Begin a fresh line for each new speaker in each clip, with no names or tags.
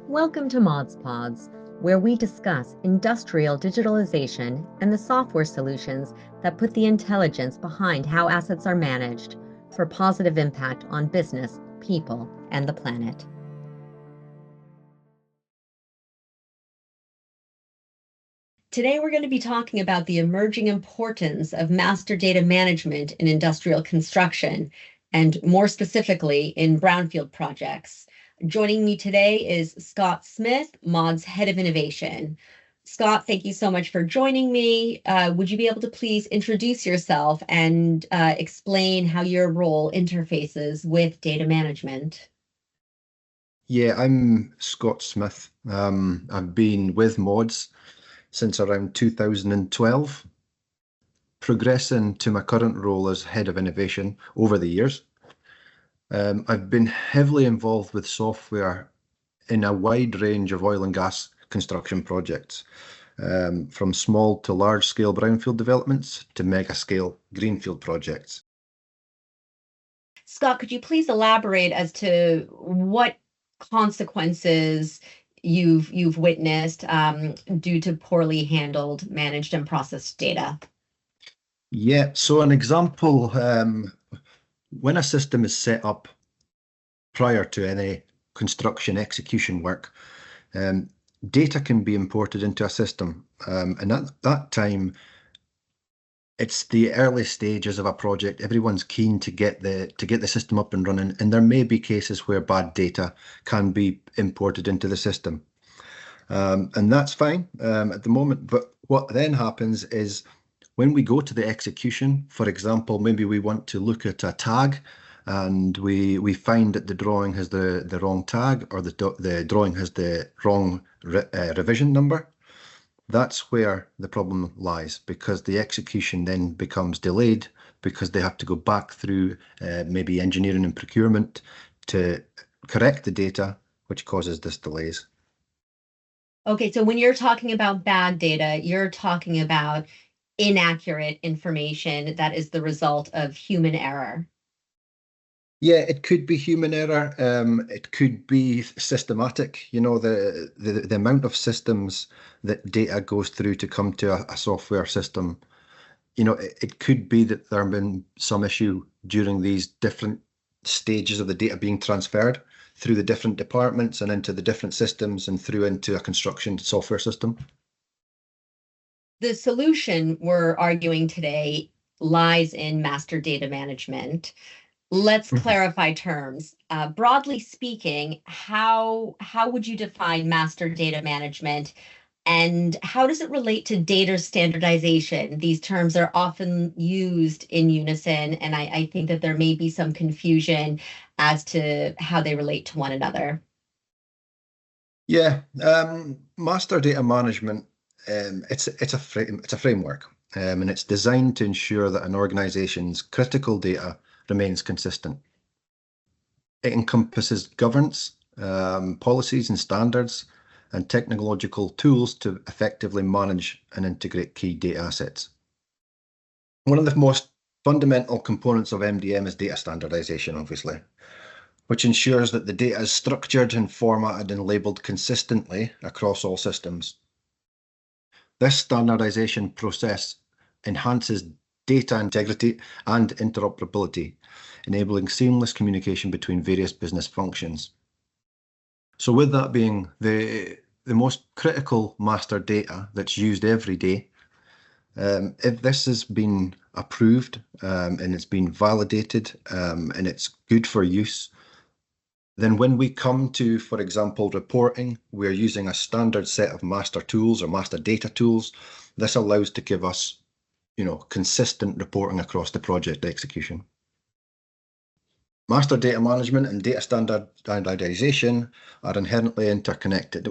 Welcome to Mods Pods, where we discuss industrial digitalization and the software solutions that put the intelligence behind how assets are managed for positive impact on business, people, and the planet. Today, we're going to be talking about the emerging importance of master data management in industrial construction, and more specifically in brownfield projects. Joining me today is Scott Smith, Mod's Head of Innovation. Scott, thank you so much for joining me. Would you be able to please introduce yourself and explain how your role interfaces with data management?
Yeah, I'm Scott Smith. I've been with Mods since around 2012, progressing to my current role as Head of Innovation over the years. I've been heavily involved with software in a wide range of oil and gas construction projects, from small to large-scale brownfield developments to mega-scale greenfield projects.
Scott, could you please elaborate as to what consequences you've witnessed due to poorly handled, managed, and processed data?
Yeah, so an example, when a system is set up prior to any construction execution work, data can be imported into a system. And at that time, it's the early stages of a project. Everyone's keen to get the system up and running, and there may be cases where bad data can be imported into the system. And that's fine at the moment. But what then happens is when we go to the execution, for example, maybe we want to look at a tag and we find that the drawing has the wrong tag, or the drawing has the wrong revision number. That's where the problem lies, because the execution then becomes delayed because they have to go back through maybe engineering and procurement to correct the data, which causes this delays.
Okay, so when you're talking about bad data, you're talking about inaccurate information that is the result of human error.
Yeah, it could be human error. It could be systematic. You know, the amount of systems that data goes through to come to a software system. You know, it could be that there have been some issue during these different stages of the data being transferred through the different departments and into the different systems and through into a construction software system.
The solution we're arguing today lies in master data management. Let's clarify terms. Broadly speaking, how would you define master data management, and how does it relate to data standardization? These terms are often used in unison, and I think that there may be some confusion as to how they relate to one another.
Yeah, master data management, it's a framework, and it's designed to ensure that an organization's critical data remains consistent. It encompasses governance, policies and standards, and technological tools to effectively manage and integrate key data assets. One of the most fundamental components of MDM is data standardization, obviously, which ensures that the data is structured and formatted and labeled consistently across all systems. This standardization process enhances data integrity and interoperability, enabling seamless communication between various business functions. So with that being the most critical master data that's used every day, if this has been approved and it's been validated and it's good for use, then when we come to, for example, reporting, we're using a standard set of master tools or master data tools. This allows to give us, consistent reporting across the project execution. Master data management and data standardization are inherently interconnected.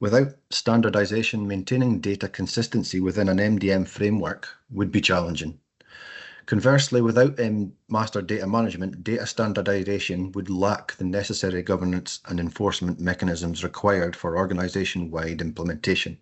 Without standardization, maintaining data consistency within an MDM framework would be challenging. Conversely, without master data management, data standardization would lack the necessary governance and enforcement mechanisms required for organization-wide implementation.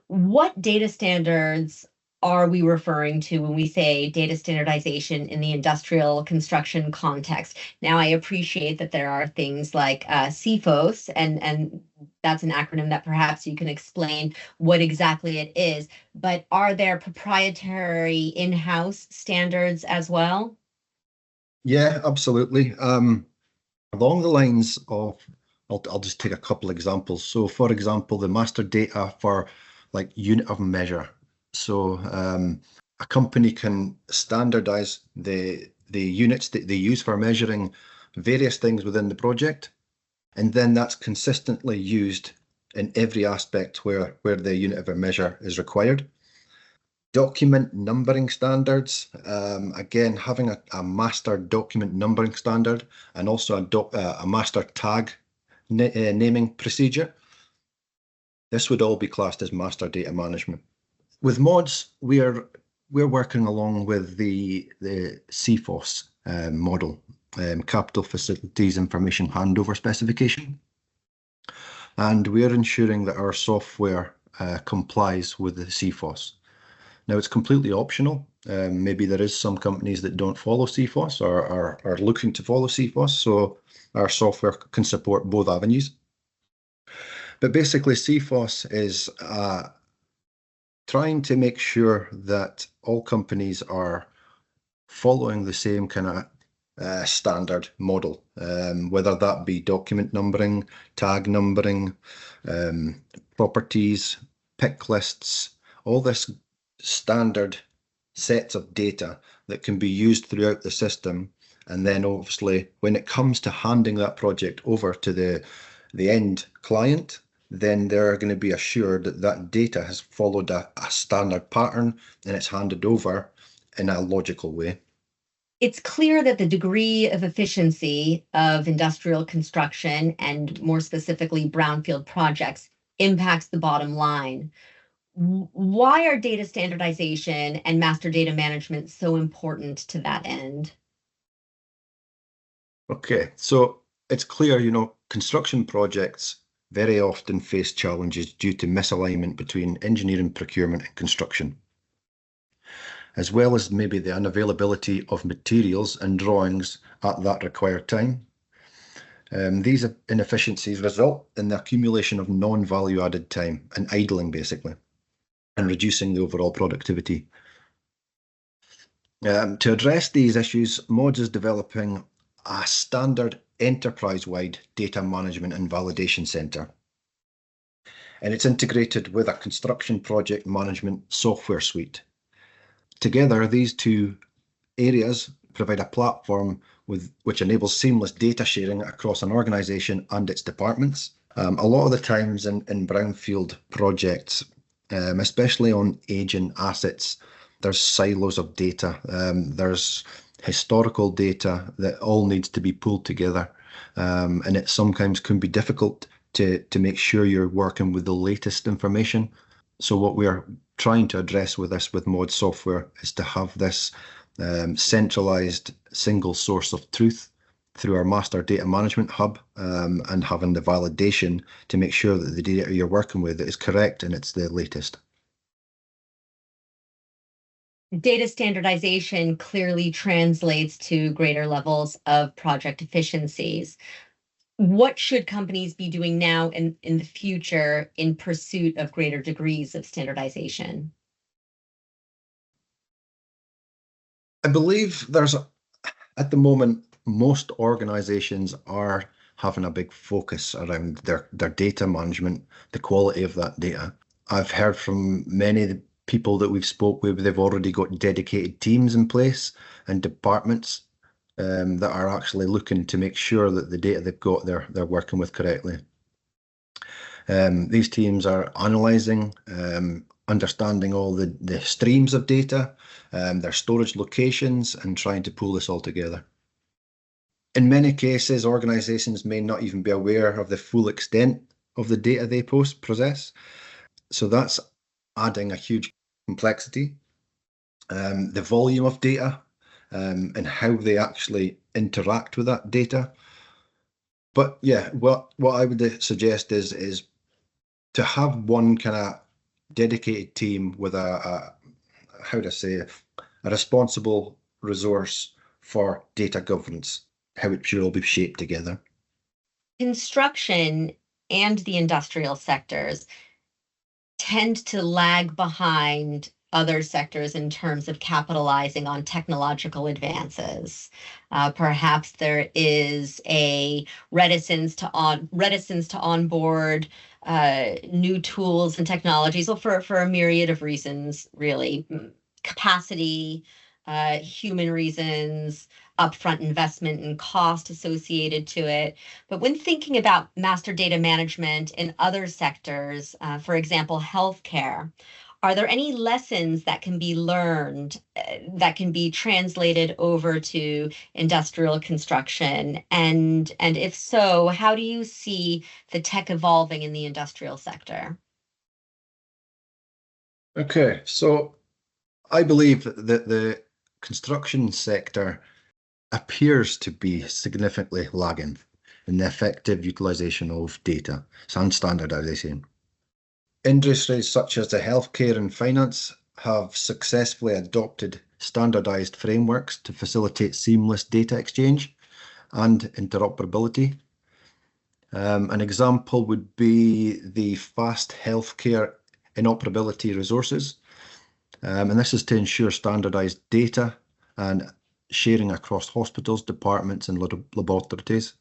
What data standards are we referring to when we say data standardization in the industrial construction context? Now, I appreciate that there are things like CFIHOS, and that's an acronym that perhaps you can explain what exactly it is. But are there proprietary in-house standards as well?
Yeah, absolutely. Along the lines of, I'll just take a couple examples. So, for example, the master data for like unit of measure. So, a company can standardize the units that they use for measuring various things within the project, and then that's consistently used in every aspect where the unit of a measure is required. Document numbering standards. Again, having a master document numbering standard and also a master tag naming procedure. This would all be classed as master data management. With mods, we're working along with the CFIHOS model, Capital Facilities Information Handover Specification, and we're ensuring that our software complies with the CFIHOS. Now, it's completely optional. Maybe there is some companies that don't follow CFIHOS or are looking to follow CFIHOS, so our software can support both avenues. But basically, CFIHOS is trying to make sure that all companies are following the same kind of standard model, whether that be document numbering, tag numbering, properties, pick lists, all this standard sets of data that can be used throughout the system. And then obviously when it comes to handing that project over to the end client, then they're going to be assured that that data has followed a standard pattern and it's handed over in a logical way.
It's clear that the degree of efficiency of industrial construction, and more specifically brownfield projects, impacts the bottom line. Why are data standardization and master data management so important to that end?
Okay, so it's clear, construction projects very often face challenges due to misalignment between engineering, procurement, and construction, as well as maybe the unavailability of materials and drawings at that required time. These inefficiencies result in the accumulation of non-value added time and idling, basically, and reducing the overall productivity. To address these issues, MODS is developing a standard enterprise-wide data management and validation center. And it's integrated with a construction project management software suite. Together, these two areas provide a platform which enables seamless data sharing across an organization and its departments. A lot of the times in brownfield projects, especially on aging assets, there's silos of data. There's historical data that all needs to be pulled together. And it sometimes can be difficult to make sure you're working with the latest information. So what we're trying to address with mod software is to have this centralized single source of truth through our master data management hub, and having the validation to make sure that the data you're working with is correct and it's the latest.
Data standardization clearly translates to greater levels of project efficiencies. What should companies be doing now and in the future in pursuit of greater degrees of standardization?
I believe at the moment, most organizations are having a big focus around their data management, the quality of that data. I've heard from many of the people that we've spoke with, they've already got dedicated teams in place and departments that are actually looking to make sure that the data they've got, they're working with correctly. These teams are analysing, understanding all the streams of data, their storage locations, and trying to pull this all together. In many cases, organisations may not even be aware of the full extent of the data they possess. So that's adding a huge complexity. The volume of data, and how they actually interact with that data. But yeah, what I would suggest is to have one kind of dedicated team with a responsible resource for data governance, how it should all be shaped together.
Construction and the industrial sectors tend to lag behind other sectors in terms of capitalizing on technological advances. Perhaps there is a reticence to onboard new tools and technologies, well, for a myriad of reasons, really. Capacity, human reasons, upfront investment and cost associated to it. But when thinking about master data management in other sectors, for example, healthcare, are there any lessons that can be learned that can be translated over to industrial construction? And if so, how do you see the tech evolving in the industrial sector?
Okay, so I believe that the construction sector appears to be significantly lagging in the effective utilization of data and standardization. Industries such as the healthcare and finance have successfully adopted standardized frameworks to facilitate seamless data exchange and interoperability. An example would be the fast healthcare interoperability resources. And this is to ensure standardized data and sharing across hospitals, departments, and laboratories.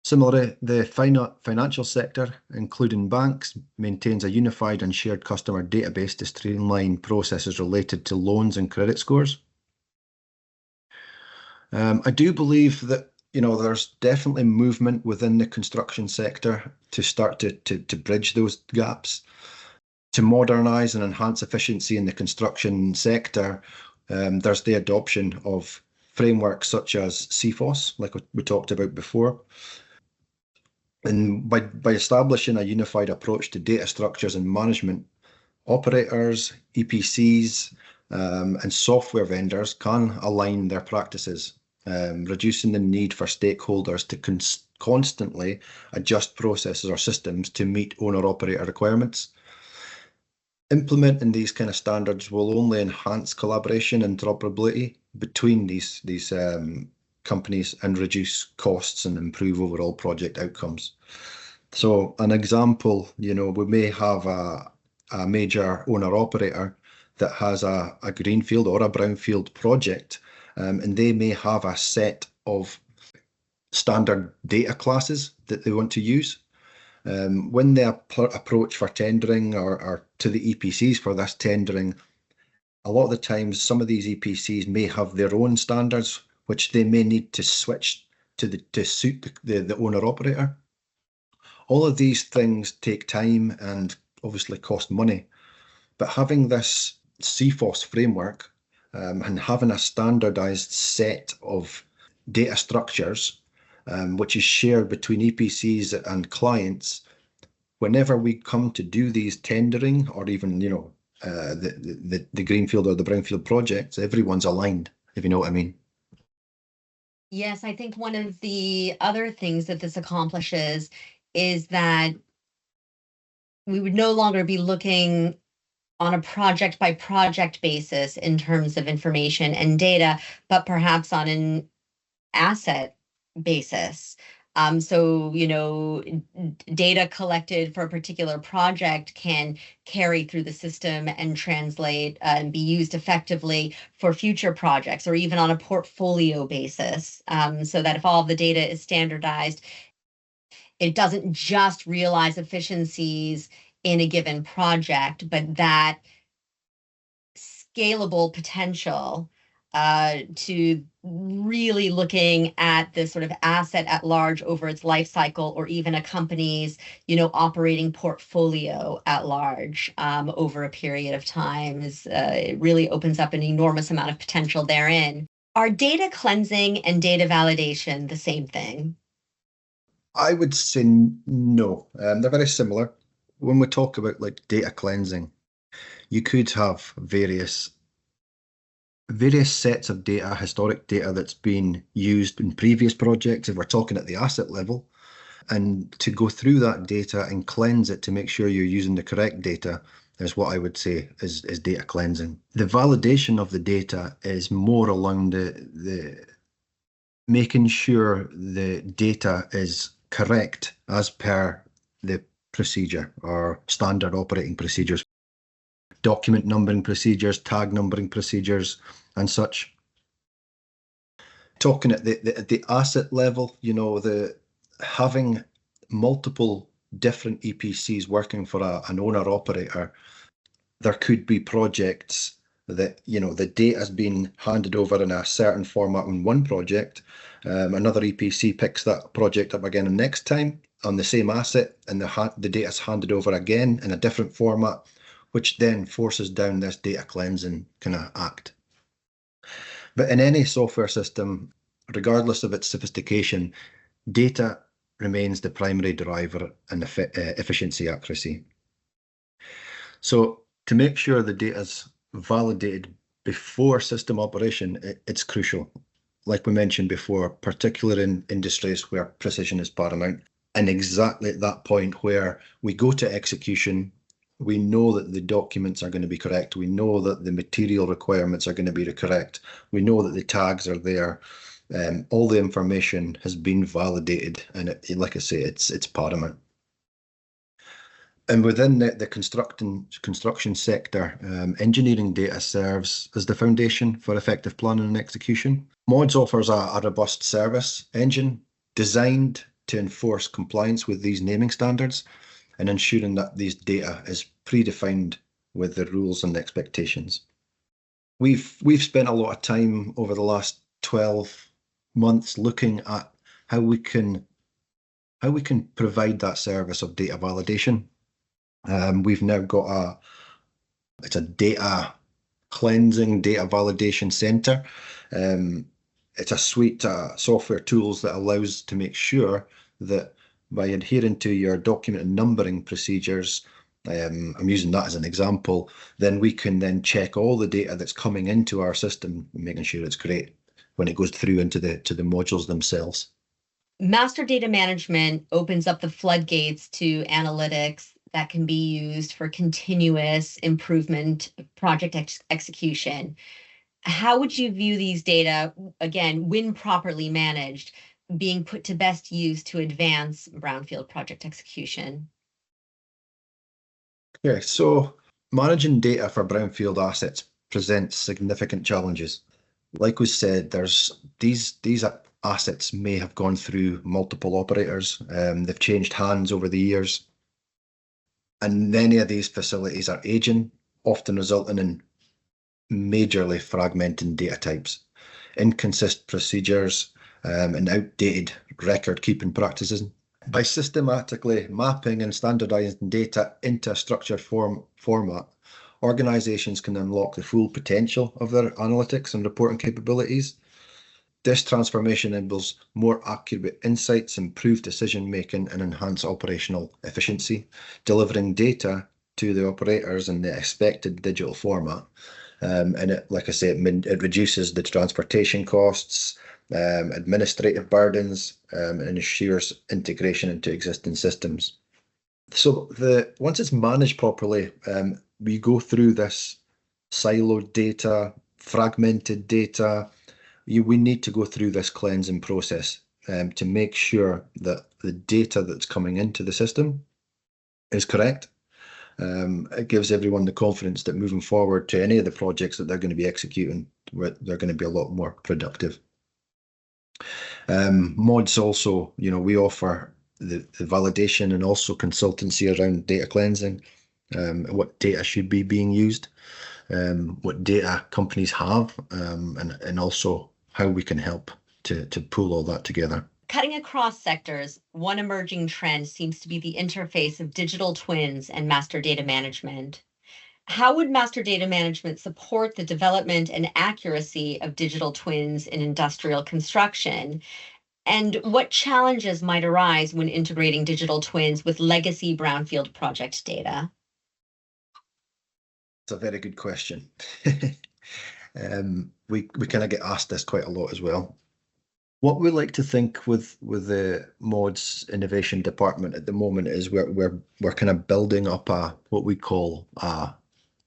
Similarly, the financial sector, including banks, maintains a unified and shared customer database to streamline processes related to loans and credit scores. I do believe that there's definitely movement within the construction sector to start to bridge those gaps, to modernize and enhance efficiency in the construction sector. There's the adoption of frameworks such as CFIHOS, like we talked about before. And by establishing a unified approach to data structures and management, operators, EPCs, and software vendors can align their practices, reducing the need for stakeholders to constantly adjust processes or systems to meet owner-operator requirements. Implementing these kind of standards will only enhance collaboration and interoperability between these companies and reduce costs and improve overall project outcomes. So an example, we may have a major owner-operator that has a greenfield or a brownfield project, and they may have a set of standard data classes that they want to use. When they approach for tendering or to the EPCs for this tendering, a lot of the times some of these EPCs may have their own standards, which they may need to switch to suit the owner-operator. All of these things take time and obviously cost money, but having this CFIHOS framework and having a standardized set of data structures, which is shared between EPCs and clients, whenever we come to do these tendering or even the greenfield or the brownfield projects, everyone's aligned, if you know what I mean.
Yes, I think one of the other things that this accomplishes is that we would no longer be looking on a project by project basis in terms of information and data, but perhaps on an asset basis. So, data collected for a particular project can carry through the system and translate and be used effectively for future projects or even on a portfolio basis. So that if all of the data is standardized, it doesn't just realize efficiencies in a given project, but that scalable potential to really looking at the sort of asset at large over its life cycle, or even a company's, operating portfolio at large over a period of time. It really opens up an enormous amount of potential therein. Are data cleansing and data validation the same thing?
I would say no. They're very similar. When we talk about like data cleansing, you could have various sets of data, historic data that's been used in previous projects, if we're talking at the asset level, and to go through that data and cleanse it to make sure you're using the correct data is what I would say is data cleansing. The validation of the data is more along the making sure the data is correct as per the procedure or standard operating procedures, document numbering procedures, tag numbering procedures, and such. Talking at the asset level, having multiple different EPCs working for an owner operator, there could be projects that, the data has been handed over in a certain format on one project. Another EPC picks that project up again the next time on the same asset, and the data is handed over again in a different format, which then forces down this data cleansing kind of act. But in any software system, regardless of its sophistication, data remains the primary driver in efficiency accuracy. So to make sure the data is validated before system operation, it's crucial. Like we mentioned before, particularly in industries where precision is paramount. And exactly at that point where we go to execution, we know that the documents are going to be correct. We know that the material requirements are going to be correct. We know that the tags are there. All the information has been validated, and like I say, it's paramount. And within the construction sector, engineering data serves as the foundation for effective planning and execution. MODS offers a robust service engine designed to enforce compliance with these naming standards and ensuring that these data is predefined with the rules and expectations. We've spent a lot of time over the last 12 months looking at how we can provide that service of data validation. We've now got it's a data cleansing, data validation center. It's a suite of software tools that allows to make sure that by adhering to your document and numbering procedures, I'm using that as an example, then we can then check all the data that's coming into our system, making sure it's great when it goes through into the modules themselves.
Master data management opens up the floodgates to analytics that can be used for continuous improvement project execution. How would you view these data, again, when properly managed, being put to best use to advance brownfield project execution?
Okay, so managing data for brownfield assets presents significant challenges. Like we said, these assets may have gone through multiple operators. They've changed hands over the years. And many of these facilities are aging, often resulting in majorly fragmented data types, inconsistent procedures, and outdated record-keeping practices. By systematically mapping and standardizing data into a structured format, organizations can unlock the full potential of their analytics and reporting capabilities. This transformation enables more accurate insights, improved decision-making, and enhanced operational efficiency, delivering data to the operators in the expected digital format. And it, like I say, it reduces the transportation costs, administrative burdens, and ensures integration into existing systems. So once it's managed properly, we go through this siloed data, fragmented data. We need to go through this cleansing process to make sure that the data that's coming into the system is correct. It gives everyone the confidence that moving forward to any of the projects that they're going to be executing, they're going to be a lot more productive. MODS also, we offer the validation and also consultancy around data cleansing, what data should be being used, what data companies have, and also how we can help to pull all that together.
Cutting across sectors, one emerging trend seems to be the interface of digital twins and master data management. How would master data management support the development and accuracy of digital twins in industrial construction? And what challenges might arise when integrating digital twins with legacy brownfield project data?
It's a very good question. We kind of get asked this quite a lot as well. What we like to think with the MODS innovation department at the moment is we're kind of building up what we call a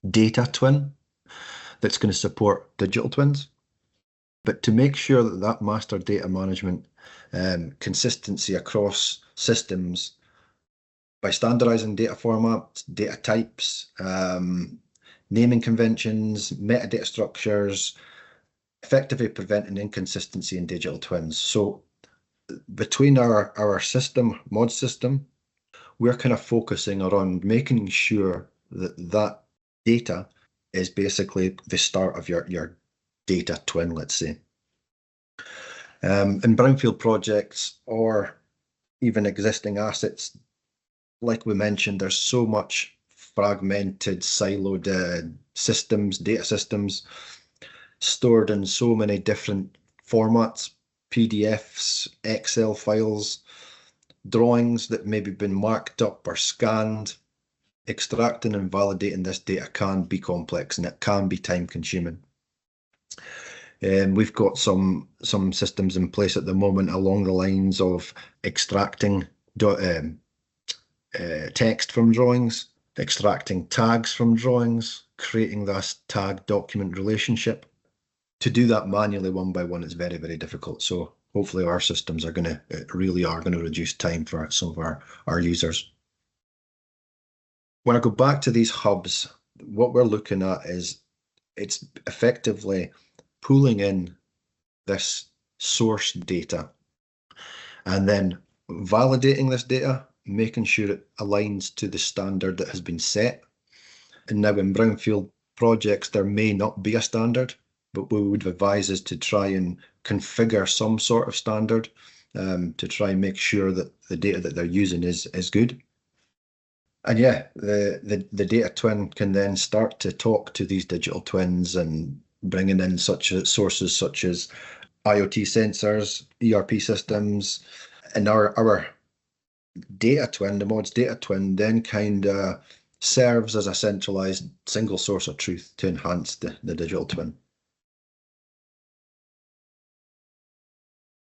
data twin that's going to support digital twins. But to make sure that master data management consistency across systems by standardizing data formats, data types, naming conventions, metadata structures, effectively preventing inconsistency in digital twins. So between our mod system, we're kind of focusing around making sure that data is basically the start of your data twin, let's say. In brownfield projects or even existing assets, like we mentioned, there's so much fragmented, siloed systems, data systems, stored in so many different formats, PDFs, Excel files, drawings that maybe been marked up or scanned. Extracting and validating this data can be complex and it can be time consuming. We've got some systems in place at the moment along the lines of extracting text from drawings, extracting tags from drawings, creating this tag document relationship. To do that manually one by one is very, very difficult. So hopefully our systems are going to reduce time for some of our users. When I go back to these hubs, what we're looking at is it's effectively pulling in this source data and then validating this data, making sure it aligns to the standard that has been set. And now in brownfield projects, there may not be a standard, but we would advise is to try and configure some sort of standard to try and make sure that the data that they're using is good. And yeah, the data twin can then start to talk to these digital twins and bringing in such sources such as IoT sensors, ERP systems, and our data twin, the mod's data twin, then kind of serves as a centralized single source of truth to enhance the digital twin.